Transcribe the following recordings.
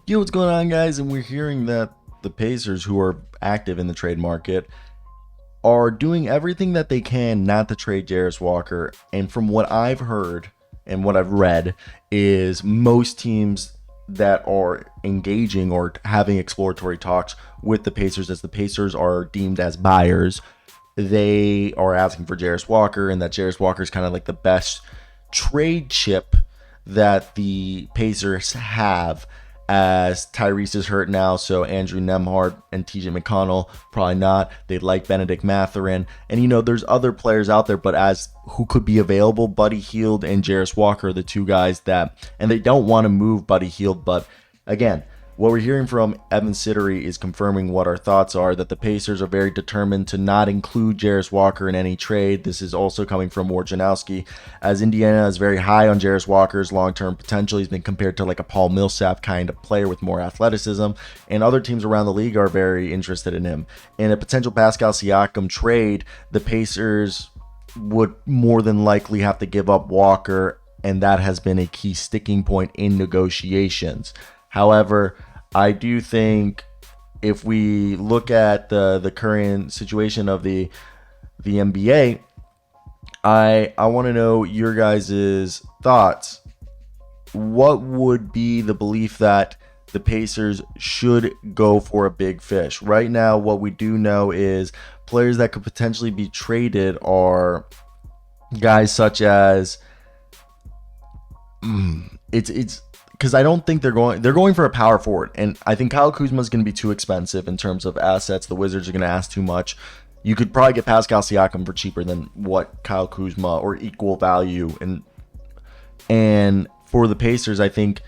Yo, what's going on, guys? And we're hearing that the Pacers, who are active in the trade market, are doing everything that they can not to trade Jarace Walker. And from what I've heard and what I've read, is most teams that are engaging or having exploratory talks with the Pacers, as the Pacers are deemed as buyers, they are asking for Jarace Walker, and that Jarace Walker is kind of like the best trade chip that the Pacers have, as Tyrese is hurt now, so Andrew Nembhard and TJ McConnell probably not. They like Benedict Mathurin, and there's other players out there, but as who could be available, Buddy Hield and Jarace Walker are the two guys that, and they don't want to move Buddy Hield, but again, what we're hearing from Evan Sittery is confirming what our thoughts are, that the Pacers are very determined to not include Jarace Walker in any trade. This is also coming from Wojnarowski, as Indiana is very high on Jarace Walker's long-term potential. He's been compared to like a Paul Millsap kind of player with more athleticism, and other teams around the league are very interested in him. In a potential Pascal Siakam trade, the Pacers would more than likely have to give up Walker, and that has been a key sticking point in negotiations. However, I do think if we look at the current situation of the NBA, I want to know your guys' thoughts. What would be the belief that the Pacers should go for a big fish? Right now, what we do know is players that could potentially be traded are guys such as it's because I don't think they're going for a power forward, and I think Kyle Kuzma is going to be too expensive in terms of assets. The Wizards are going to ask too much. You could probably get Pascal Siakam for cheaper than what Kyle Kuzma, or equal value, and for the Pacers, I think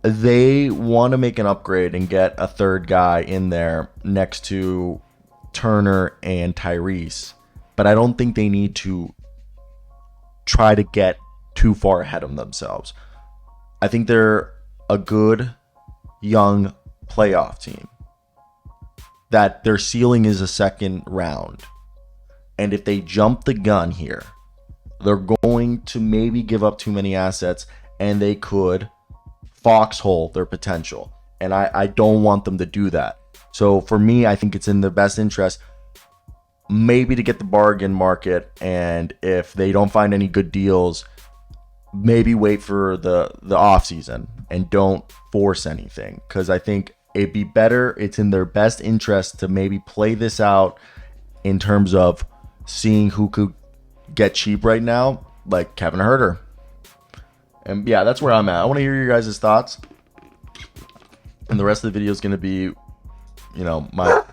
they want to make an upgrade and get a third guy in there next to Turner and Tyrese, but I don't think they need to try to get too far ahead of themselves. I think they're a good young playoff team, that their ceiling is a second round. And if they jump the gun here, they're going to maybe give up too many assets, and they could foxhole their potential. And I don't want them to do that. So for me, I think it's in their best interest maybe to get the bargain market, and if they don't find any good deals, maybe wait for the off season and don't force anything, because I think it'd be better. It's in their best interest to maybe play this out in terms of seeing who could get cheap right now, like Kevin Huerter. And yeah, that's where I'm at. I want to hear your guys' thoughts, and the rest of the video is going to be, my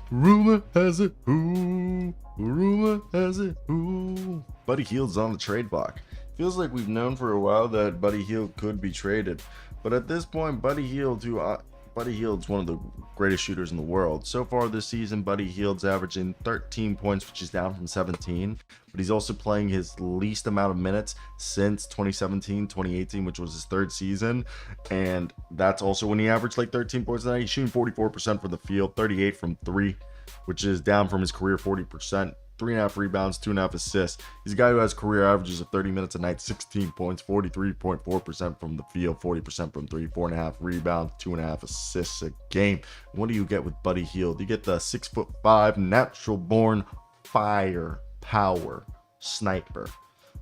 rumor has it who. Rumor has it who. Buddy Hield's on the trade block. Feels like we've known for a while that Buddy Hield could be traded, but at this point, Buddy Hield's one of the greatest shooters in the world. So far this season, Buddy Hield's averaging 13 points, which is down from 17, but he's also playing his least amount of minutes since 2017-2018, which was his third season, and that's also when he averaged like 13 points a night. He's shooting 44% from the field, 38 from three, which is down from his career 40%. 3.5 rebounds, 2.5 assists. He's a guy who has career averages of 30 minutes a night, 16 points, 43.4% from the field, 40% from three, 4.5 rebounds, 2.5 assists a game. What do you get with Buddy Hield? You get the 6'5", natural-born firepower sniper.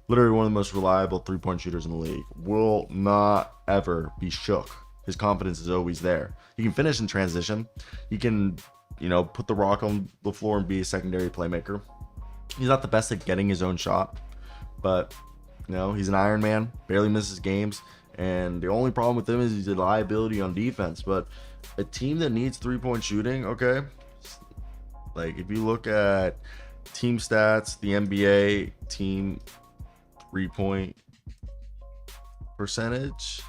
Literally one of the most reliable three-point shooters in the league. Will not ever be shook. His confidence is always there. He can finish in transition. He can, put the rock on the floor and be a secondary playmaker. He's not the best at getting his own shot, but he's an Iron Man, barely misses games, and the only problem with him is he's a liability on defense. But a team that needs three-point shooting, okay, like if you look at team stats, the NBA team three-point percentage,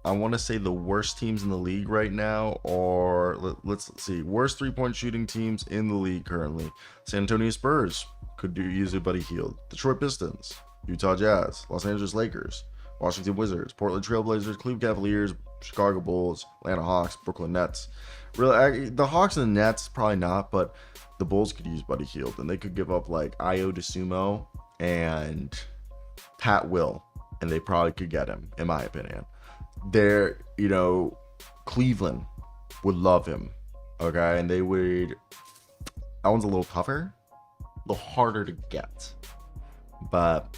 I want to say the worst teams in the league right now are, let's see, worst three-point shooting teams in the league currently. San Antonio Spurs could use a Buddy Hield. Detroit Pistons, Utah Jazz, Los Angeles Lakers, Washington Wizards, Portland Trailblazers, Cleveland Cavaliers, Chicago Bulls, Atlanta Hawks, Brooklyn Nets. Really, the Hawks and the Nets, probably not, but the Bulls could use Buddy Hield, and they could give up like Io DeSumo and Pat Will, and they probably could get him, in my opinion. Cleveland would love him, okay, and they would. That one's a little tougher, a little harder to get, but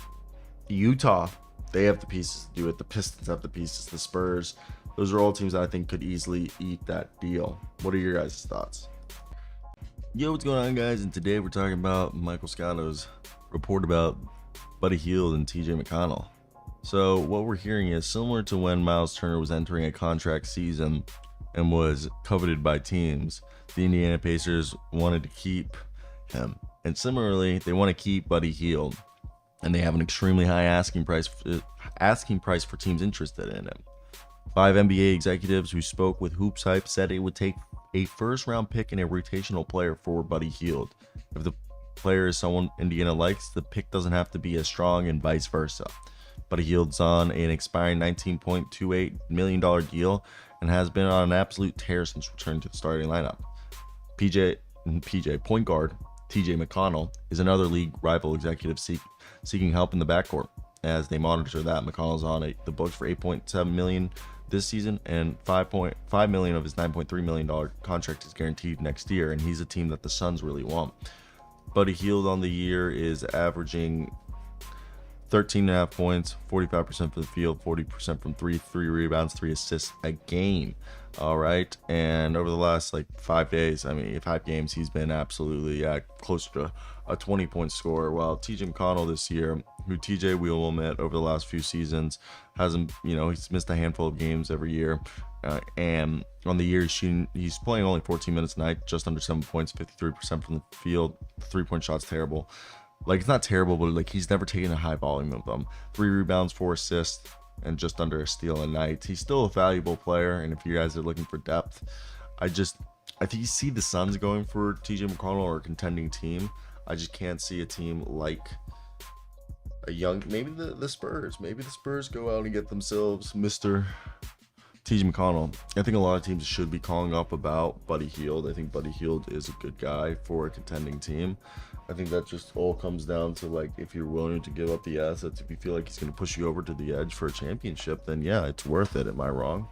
Utah, they have the pieces to do it. The Pistons have the pieces. The Spurs, those are all teams that I think could easily eat that deal. What are your guys' thoughts? Yo, what's going on, guys? And today we're talking about Michael Scotto's report about Buddy Hield and TJ McConnell. So what we're hearing is similar to when Miles Turner was entering a contract season and was coveted by teams. The Indiana Pacers wanted to keep him, and similarly, they want to keep Buddy Hield, and they have an extremely high asking price for teams interested in him. 5 NBA executives who spoke with Hoops Hype said it would take a first-round pick and a rotational player for Buddy Hield. If the player is someone Indiana likes, the pick doesn't have to be as strong, and vice versa. Buddy Hield's on an expiring $19.28 million deal and has been on an absolute tear since returning to the starting lineup. PJ point guard TJ McConnell is another league rival executive seeking help in the backcourt. As they monitor that, McConnell's on the books for $8.7 million this season, and $5.5 million of his $9.3 million contract is guaranteed next year, and he's a team that the Suns really want. Buddy Hield on the year is averaging 13.5 points, 45% from the field, 40% from three rebounds, 3 assists a game. All right. And over the last 5 games, he's been absolutely closer to a 20-point scorer. While TJ McConnell this year, who TJ, we will admit, over the last few seasons, hasn't, he's missed a handful of games every year. And on the year, he's playing only 14 minutes a night, just under 7 points, 53% from the field. 3-point shot's terrible. It's not terrible, but he's never taken a high volume of them. 3 rebounds, 4 assists, and just under a steal a night. He's still a valuable player, and if you guys are looking for depth, I think you see the Suns going for TJ McConnell or a contending team. I just can't see a team like a young, maybe the Spurs. Maybe the Spurs go out and get themselves Mr. TJ McConnell. I think a lot of teams should be calling up about Buddy Hield. I think Buddy Hield is a good guy for a contending team. I think that just all comes down to if you're willing to give up the assets, if you feel like he's going to push you over to the edge for a championship, then yeah, it's worth it. Am I wrong?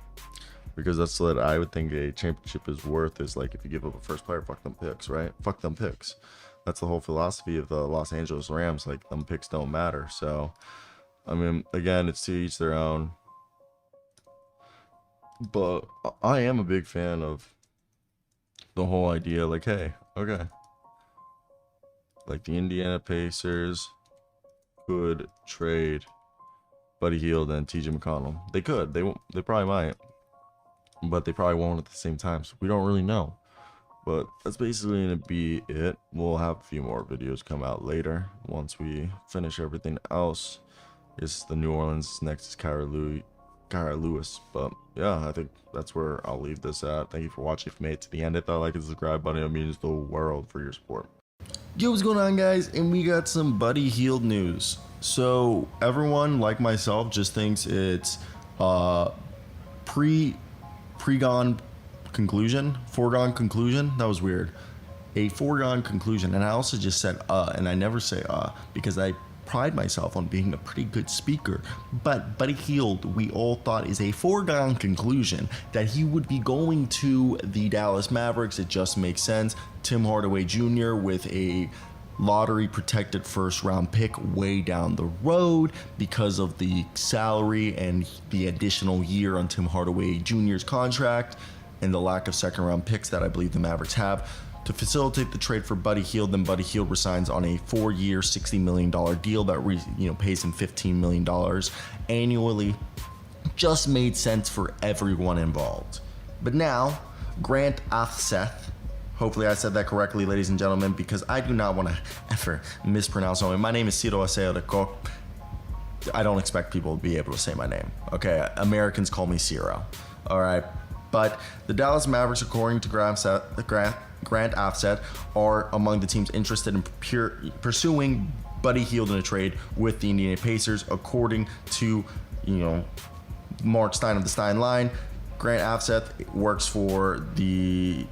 Because that's what I would think a championship is worth, is if you give up a first player, fuck them picks, right? Fuck them picks. That's the whole philosophy of the Los Angeles Rams. Them picks don't matter. So, again, it's to each their own. But I am a big fan of the whole idea, hey, okay. The Indiana Pacers could trade Buddy Hield and TJ McConnell. They could. They probably might. But they probably won't at the same time. So we don't really know. But that's basically going to be it. We'll have a few more videos come out later once we finish everything else. It's the New Orleans. Next is Kyra Lewis. But yeah, I think that's where I'll leave this at. Thank you for watching. If you made it to the end, hit that like and subscribe button. It means the world for your support. Yo, what's going on, guys? And we got some Buddy Hield news. So everyone, like myself, just thinks it's foregone conclusion. That was weird. A foregone conclusion. And I also just said and I never say because I pride myself on being a pretty good speaker. But Buddy Hield, we all thought, is a foregone conclusion that he would be going to the Dallas Mavericks. It just makes sense. Tim Hardaway Jr. with a lottery protected first round pick way down the road because of the salary and the additional year on Tim Hardaway Jr.'s contract and the lack of second round picks that I believe the Mavericks have. To facilitate the trade for Buddy Hield, then Buddy Hield resigns on a 4-year, $60 million deal that pays him $15 million annually. Just made sense for everyone involved. But now, Grant Afseth, hopefully I said that correctly, ladies and gentlemen, because I do not want to ever mispronounce it. My name is Ciro Aceo de Coq. I don't expect people to be able to say my name. Okay, Americans call me Ciro. All right, but the Dallas Mavericks, according to Grant Afseth, are among the teams interested in pursuing Buddy Hield in a trade with the Indiana Pacers, according to Mark Stein of the Stein Line. Grant Afseth works for the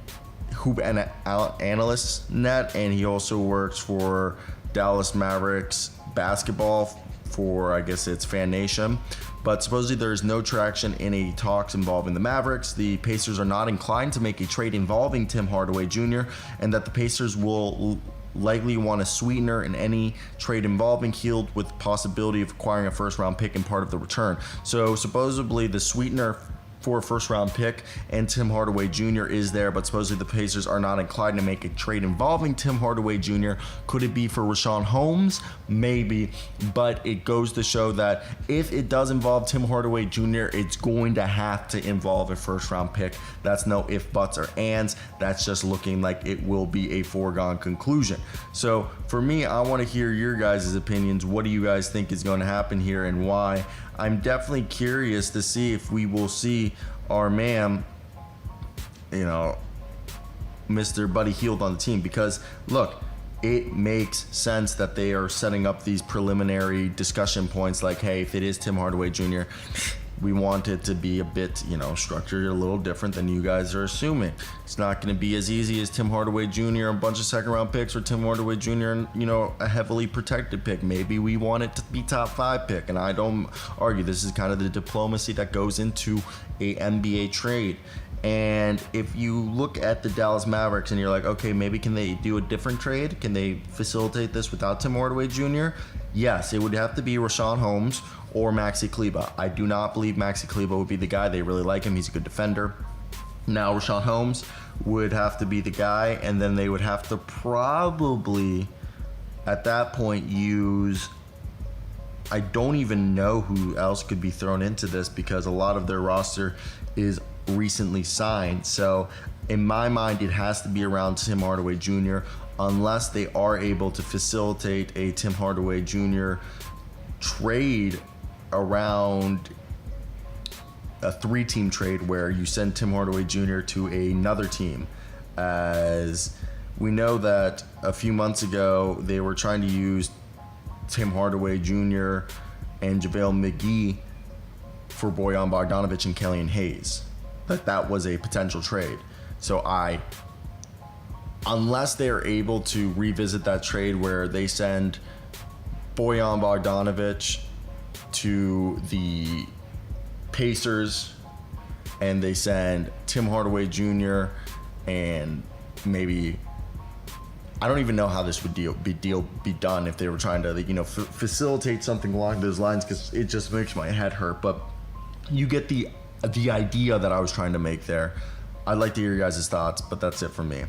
Hoop Analysts Net, and he also works for Dallas Mavericks basketball for, I guess it's Fan Nation. But supposedly there is no traction in any talks involving the Mavericks. The Pacers are not inclined to make a trade involving Tim Hardaway Jr., and that the Pacers will likely want a sweetener in any trade involving Hield, with possibility of acquiring a first-round pick and part of the return. So supposedly the sweetener for a first-round pick and Tim Hardaway Jr. is there, but supposedly the Pacers are not inclined to make a trade involving Tim Hardaway Jr. Could it be for Richaun Holmes? Maybe, but it goes to show that if it does involve Tim Hardaway Jr., it's going to have to involve a first-round pick. That's no ifs, buts, or ands. That's just looking like it will be a foregone conclusion. So for me, I want to hear your guys' opinions. What do you guys think is going to happen here and why? I'm definitely curious to see if we will see our man, Mr. Buddy Hield on the team, because look, it makes sense that they are setting up these preliminary discussion points like, hey, if it is Tim Hardaway Jr., we want it to be a bit, structured a little different than you guys are assuming. It's not going to be as easy as Tim Hardaway Jr. and a bunch of second-round picks, or Tim Hardaway Jr. and, a heavily protected pick. Maybe we want it to be top 5 pick, and I don't argue. This is kind of the diplomacy that goes into a NBA trade. And if you look at the Dallas Mavericks and you're like, okay, maybe can they do a different trade? Can they facilitate this without Tim Hardaway Jr.? Yes, it would have to be Richaun Holmes or Maxi Kleber. I do not believe Maxi Kleber would be the guy. They really like him. He's a good defender. Now, Richaun Holmes would have to be the guy, and then they would have to probably, at that point, use... I don't even know who else could be thrown into this, because a lot of their roster is recently signed. So in my mind, it has to be around Tim Hardaway Jr. unless they are able to facilitate a Tim Hardaway Jr. trade around a 3-team trade where you send Tim Hardaway Jr. to another team. As we know that a few months ago, they were trying to use Tim Hardaway Jr. and JaVale McGee for Bojan Bogdanovic and Killian Hayes. That was a potential trade. So unless they are able to revisit that trade where they send Bojan Bogdanovic to the Pacers and they send Tim Hardaway Jr. and maybe, I don't even know how this would be done if they were trying to facilitate something along those lines, because it just makes my head hurt. But you get the idea that I was trying to make there. I'd like to hear your guys' thoughts, but that's it from me.